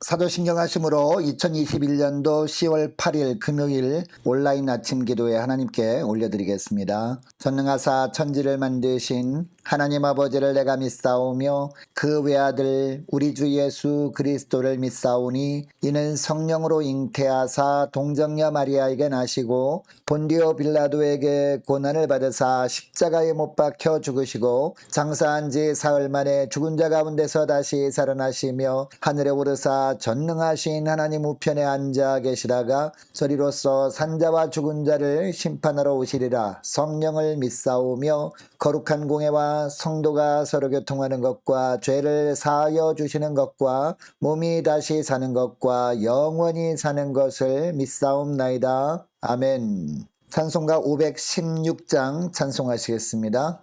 사도신경 하심으로 2021년도 10월 8일 금요일 온라인 아침 기도에 하나님께 올려드리겠습니다. 전능하사 천지를 만드신 하나님 아버지를 내가 믿사오며 그 외아들 우리 주 예수 그리스도를 믿사오니 이는 성령으로 잉태하사 동정녀 마리아에게 나시고 본디오 빌라도에게 고난을 받으사 십자가에 못 박혀 죽으시고 장사한 지 사흘 만에 죽은 자 가운데서 다시 살아나시며 하늘에 오르사 전능하신 하나님 우편에 앉아 계시다가 저리로서 산자와 죽은 자를 심판하러 오시리라. 성령을 믿사오며 거룩한 공회와 성도가 서로 교통하는 것과 죄를 사하여 주시는 것과 몸이 다시 사는 것과 영원히 사는 것을 믿사옵나이다. 아멘. 찬송가 516장 찬송하시겠습니다.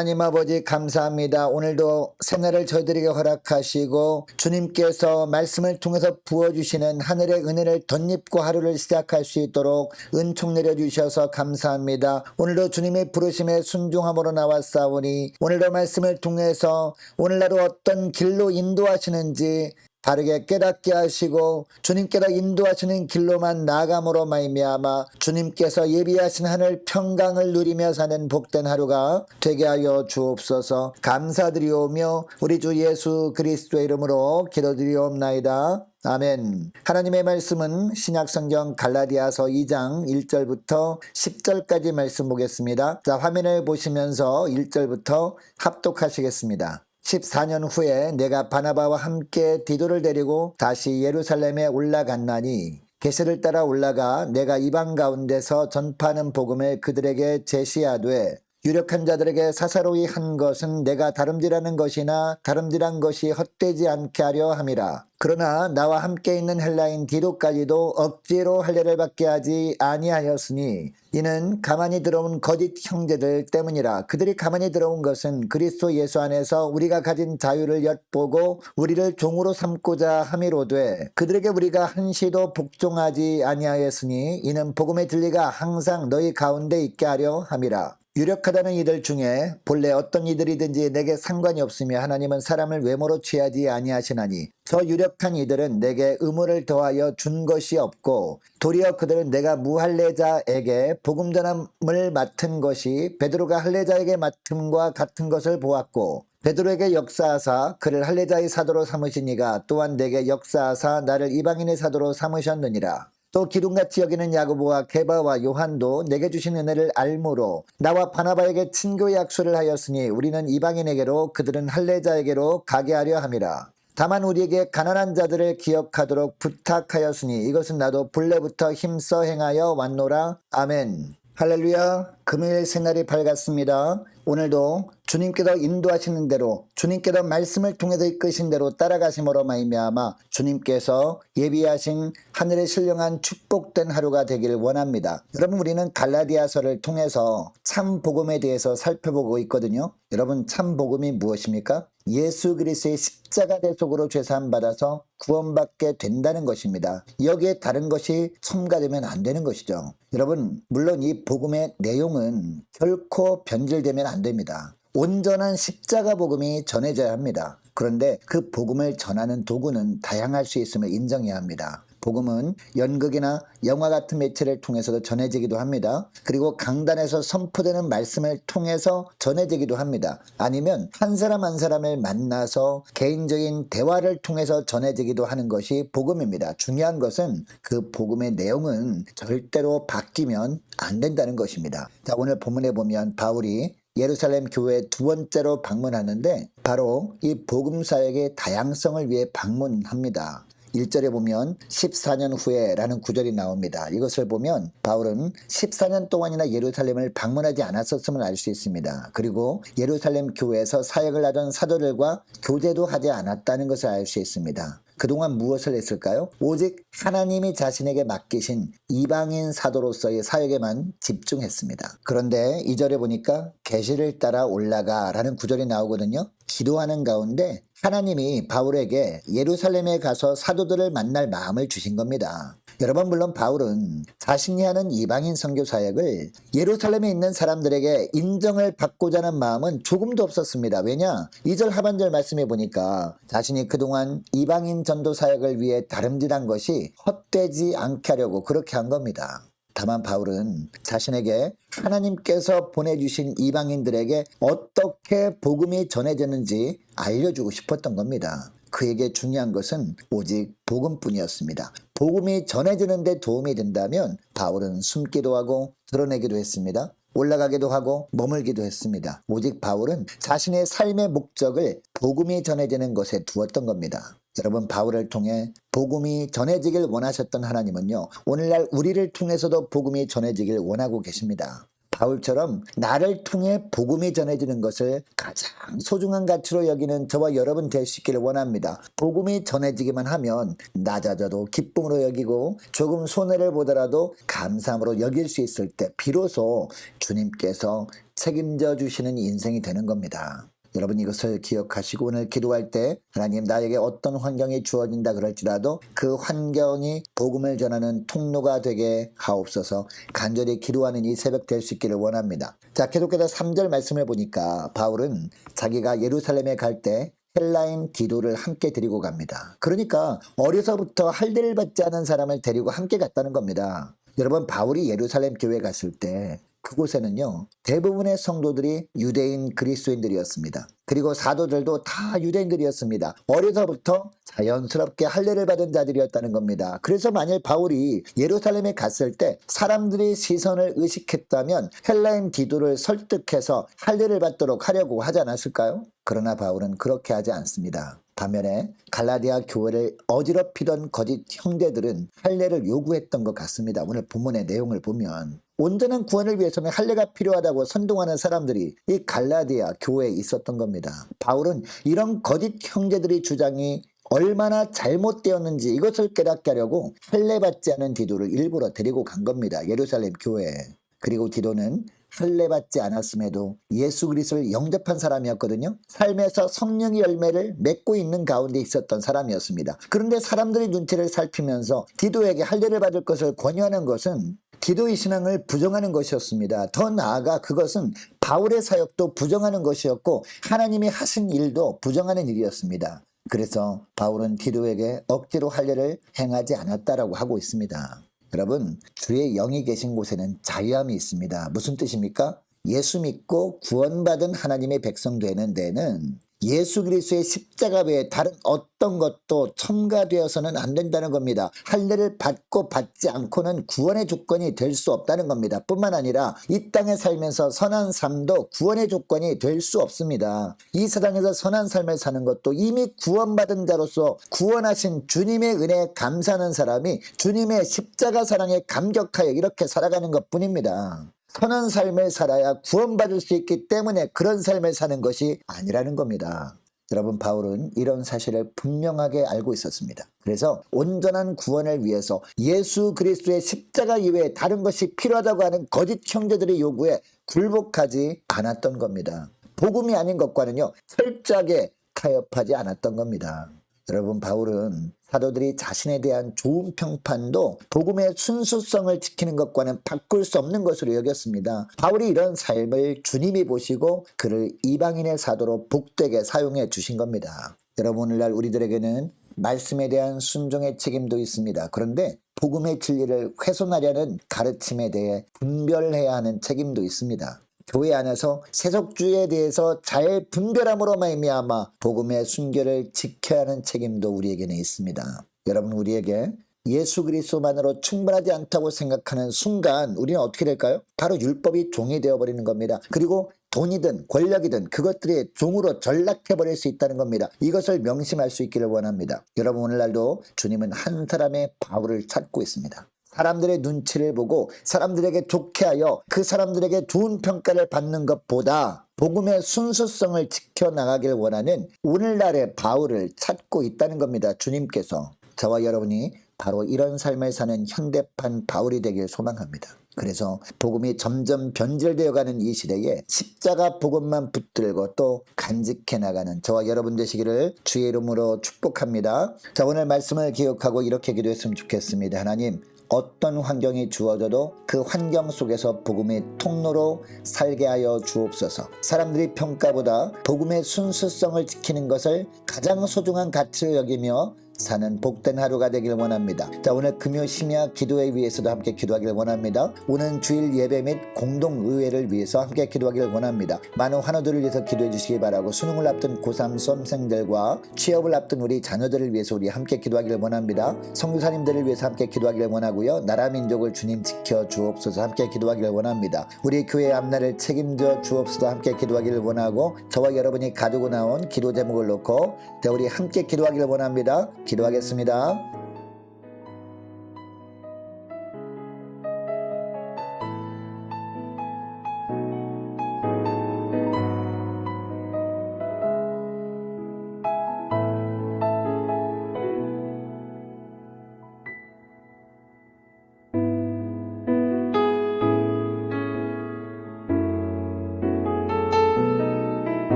하나님 아버지 감사합니다. 오늘도 새날을 저희들에게 허락하시고 주님께서 말씀을 통해서 부어주시는 하늘의 은혜를 덧입고 하루를 시작할 수 있도록 은총 내려주셔서 감사합니다. 오늘도 주님의 부르심에 순종함으로 나왔사오니 오늘도 말씀을 통해서 오늘날 어떤 길로 인도하시는지 바르게 깨닫게 하시고 주님께서 인도하시는 길로만 나아감으로 말미암아 주님께서 예비하신 하늘 평강을 누리며 사는 복된 하루가 되게 하여 주옵소서. 감사드리오며 우리 주 예수 그리스도의 이름으로 기도드리옵나이다. 아멘. 하나님의 말씀은 신약성경 갈라디아서 2장 1절부터 10절까지 말씀 보겠습니다. 자, 화면을 보시면서 1절부터 합독하시겠습니다. 14년 후에 내가 바나바와 함께 디도를 데리고 다시 예루살렘에 올라갔나니 계시를 따라 올라가 내가 이방 가운데서 전파하는 복음을 그들에게 제시하되 유력한 자들에게 사사로이 한 것은 내가 다름질하는 것이나 다름질한 것이 헛되지 않게 하려 함이라. 그러나 나와 함께 있는 헬라인 디도까지도 억지로 할례를 받게 하지 아니하였으니 이는 가만히 들어온 거짓 형제들 때문이라. 그들이 가만히 들어온 것은 그리스도 예수 안에서 우리가 가진 자유를 엿보고 우리를 종으로 삼고자 함이로되 그들에게 우리가 한시도 복종하지 아니하였으니 이는 복음의 진리가 항상 너희 가운데 있게 하려 함이라. 유력하다는 이들 중에 본래 어떤 이들이든지 내게 상관이 없으며 하나님은 사람을 외모로 취하지 아니하시나니 저 유력한 이들은 내게 의무를 더하여 준 것이 없고 도리어 그들은 내가 무할례자에게 복음 전함을 맡은 것이 베드로가 할례자에게 맡음과 같은 것을 보았고 베드로에게 역사하사 그를 할례자의 사도로 삼으시니가 또한 내게 역사하사 나를 이방인의 사도로 삼으셨느니라. 또 기둥같이 여기는 야고보와 게바와 요한도 내게 주신 은혜를 알므로 나와 바나바에게 친교의 약속을 하였으니 우리는 이방인에게로 그들은 할례자에게로 가게 하려 함이라. 다만 우리에게 가난한 자들을 기억하도록 부탁하였으니 이것은 나도 본래부터 힘써 행하여 왔노라. 아멘. 할렐루야. 금요일 새날이 밝았습니다. 오늘도 주님께서 인도하시는 대로 주님께서 말씀을 통해서 이끄신 대로 따라가심으로 말미암아 주님께서 예비하신 하늘의 신령한 축복된 하루가 되길 원합니다. 여러분, 우리는 갈라디아서를 통해서 참 복음에 대해서 살펴보고 있거든요. 여러분, 참 복음이 무엇입니까? 예수 그리스도의 십자가 대속으로 죄사함 받아서 구원받게 된다는 것입니다. 여기에 다른 것이 첨가되면 안 되는 것이죠. 여러분, 물론 이 복음의 내용은 결코 변질되면 안 됩니다. 온전한 십자가 복음이 전해져야 합니다. 그런데 그 복음을 전하는 도구는 다양할 수 있음을 인정해야 합니다. 복음은 연극이나 영화 같은 매체를 통해서도 전해지기도 합니다. 그리고 강단에서 선포되는 말씀을 통해서 전해지기도 합니다. 아니면 한 사람 한 사람을 만나서 개인적인 대화를 통해서 전해지기도 하는 것이 복음입니다. 중요한 것은 그 복음의 내용은 절대로 바뀌면 안 된다는 것입니다. 자, 오늘 본문에 보면 바울이 예루살렘 교회에 두 번째로 방문하는데 바로 이 복음 사역의 다양성을 위해 방문합니다. 1절에 보면 14년 후에 라는 구절이 나옵니다. 이것을 보면 바울은 14년 동안이나 예루살렘을 방문하지 않았었음을 알 수 있습니다. 그리고 예루살렘 교회에서 사역을 하던 사도들과 교제도 하지 않았다는 것을 알 수 있습니다. 그동안 무엇을 했을까요? 오직 하나님이 자신에게 맡기신 이방인 사도로서의 사역에만 집중했습니다. 그런데 2절에 보니까 계시를 따라 올라가 라는 구절이 나오거든요. 기도하는 가운데 하나님이 바울에게 예루살렘에 가서 사도들을 만날 마음을 주신 겁니다. 여러분, 물론 바울은 자신이 하는 이방인 선교 사역을 예루살렘에 있는 사람들에게 인정을 받고자 하는 마음은 조금도 없었습니다. 왜냐? 2절 하반절 말씀해 보니까 자신이 그동안 이방인 전도 사역을 위해 다름질한 것이 헛되지 않게 하려고 그렇게 한 겁니다. 다만 바울은 자신에게 하나님께서 보내주신 이방인들에게 어떻게 복음이 전해졌는지 알려주고 싶었던 겁니다. 그에게 중요한 것은 오직 복음뿐이었습니다. 복음이 전해지는 데 도움이 된다면 바울은 숨기도 하고 드러내기도 했습니다. 올라가기도 하고 머물기도 했습니다. 오직 바울은 자신의 삶의 목적을 복음이 전해지는 것에 두었던 겁니다. 여러분, 바울을 통해 복음이 전해지길 원하셨던 하나님은요, 오늘날 우리를 통해서도 복음이 전해지길 원하고 계십니다. 바울처럼 나를 통해 복음이 전해지는 것을 가장 소중한 가치로 여기는 저와 여러분 될 수 있기를 원합니다. 복음이 전해지기만 하면 낮아져도 기쁨으로 여기고 조금 손해를 보더라도 감사함으로 여길 수 있을 때 비로소 주님께서 책임져 주시는 인생이 되는 겁니다. 여러분, 이것을 기억하시고 오늘 기도할 때 하나님, 나에게 어떤 환경이 주어진다 그럴지라도 그 환경이 복음을 전하는 통로가 되게 하옵소서. 간절히 기도하는 이 새벽 될 수 있기를 원합니다. 자, 계속해서 3절 말씀을 보니까 바울은 자기가 예루살렘에 갈 때 헬라인 디도를 함께 데리고 갑니다. 그러니까 어려서부터 할례를 받지 않은 사람을 데리고 함께 갔다는 겁니다. 여러분, 바울이 예루살렘 교회에 갔을 때 그곳에는요, 대부분의 성도들이 유대인 그리스도인들이었습니다. 그리고 사도들도 다 유대인들이었습니다. 어려서부터 자연스럽게 할례를 받은 자들이었다는 겁니다. 그래서 만일 바울이 예루살렘에 갔을 때 사람들이 시선을 의식했다면 헬라인 디도를 설득해서 할례를 받도록 하려고 하지 않았을까요? 그러나 바울은 그렇게 하지 않습니다. 반면에 갈라디아 교회를 어지럽히던 거짓 형제들은 할례를 요구했던 것 같습니다. 오늘 본문의 내용을 보면 온전한 구원을 위해서는 할례가 필요하다고 선동하는 사람들이 이 갈라디아 교회에 있었던 겁니다. 바울은 이런 거짓 형제들의 주장이 얼마나 잘못되었는지 이것을 깨닫게 하려고 할례 받지 않은 디도를 일부러 데리고 간 겁니다. 예루살렘 교회에. 그리고 디도는 할례 받지 않았음에도 예수 그리스도를 영접한 사람이었거든요. 삶에서 성령의 열매를 맺고 있는 가운데 있었던 사람이었습니다. 그런데 사람들의 눈치를 살피면서 디도에게 할례를 받을 것을 권유하는 것은 디도의 신앙을 부정하는 것이었습니다. 더 나아가 그것은 바울의 사역도 부정하는 것이었고 하나님이 하신 일도 부정하는 일이었습니다. 그래서 바울은 디도에게 억지로 할례를 행하지 않았다라고 하고 있습니다. 여러분, 주의 영이 계신 곳에는 자유함이 있습니다. 무슨 뜻입니까? 예수 믿고 구원받은 하나님의 백성 되는 데는 예수 그리스도의 십자가 외에 다른 어떤 것도 첨가되어서는 안 된다는 겁니다. 할례를 받고 받지 않고는 구원의 조건이 될 수 없다는 겁니다. 뿐만 아니라 이 땅에 살면서 선한 삶도 구원의 조건이 될 수 없습니다. 이 세상에서 선한 삶을 사는 것도 이미 구원받은 자로서 구원하신 주님의 은혜에 감사하는 사람이 주님의 십자가 사랑에 감격하여 이렇게 살아가는 것뿐입니다. 선한 삶을 살아야 구원받을 수 있기 때문에 그런 삶을 사는 것이 아니라는 겁니다. 여러분, 바울은 이런 사실을 분명하게 알고 있었습니다. 그래서 온전한 구원을 위해서 예수 그리스도의 십자가 이외에 다른 것이 필요하다고 하는 거짓 형제들의 요구에 굴복하지 않았던 겁니다. 복음이 아닌 것과는요, 철저하게 타협하지 않았던 겁니다. 여러분, 바울은 사도들이 자신에 대한 좋은 평판도 복음의 순수성을 지키는 것과는 바꿀 수 없는 것으로 여겼습니다. 바울이 이런 삶을 주님이 보시고 그를 이방인의 사도로 복되게 사용해 주신 겁니다. 여러분, 오늘날 우리들에게는 말씀에 대한 순종의 책임도 있습니다. 그런데 복음의 진리를 훼손하려는 가르침에 대해 분별해야 하는 책임도 있습니다. 교회 안에서 세속주의에 대해서 잘 분별함으로 말미암아 복음의 순결을 지켜야 하는 책임도 우리에게는 있습니다. 여러분, 우리에게 예수 그리스도만으로 충분하지 않다고 생각하는 순간 우리는 어떻게 될까요? 바로 율법이 종이 되어버리는 겁니다. 그리고 돈이든 권력이든 그것들이 종으로 전락해버릴 수 있다는 겁니다. 이것을 명심할 수 있기를 원합니다. 여러분, 오늘날도 주님은 한 사람의 바울을 찾고 있습니다. 사람들의 눈치를 보고 사람들에게 좋게 하여 그 사람들에게 좋은 평가를 받는 것보다 복음의 순수성을 지켜나가길 원하는 오늘날의 바울을 찾고 있다는 겁니다. 주님께서 저와 여러분이 바로 이런 삶을 사는 현대판 바울이 되길 소망합니다. 그래서 복음이 점점 변질되어가는 이 시대에 십자가 복음만 붙들고 또 간직해 나가는 저와 여러분 되시기를 주의 이름으로 축복합니다. 자, 오늘 말씀을 기억하고 이렇게 기도했으면 좋겠습니다. 하나님, 어떤 환경이 주어져도 그 환경 속에서 복음의 통로로 살게 하여 주옵소서. 사람들이 평가보다 복음의 순수성을 지키는 것을 가장 소중한 가치로 여기며 사는 복된 하루가 되길 원합니다. 자, 오늘 금요 심야 기도회 위해서도 함께 기도하길 원합니다. 오는 주일 예배 및 공동의회를 위해서 함께 기도하길 원합니다. 많은 환우들을 위해서 기도해 주시기 바라고, 수능을 앞둔 고3 수험생들과 취업을 앞둔 우리 자녀들을 위해서 우리 함께 기도하길 원합니다. 선교사님들을 위해서 함께 기도하길 원하고요. 나라 민족을 주님 지켜 주옵소서 함께 기도하길 원합니다. 우리 교회 앞날을 책임져 주옵소서 함께 기도하길 원하고, 저와 여러분이 가지고 나온 기도 제목을 놓고 우리 함께 기도하길 원합니다. 기도하겠습니다.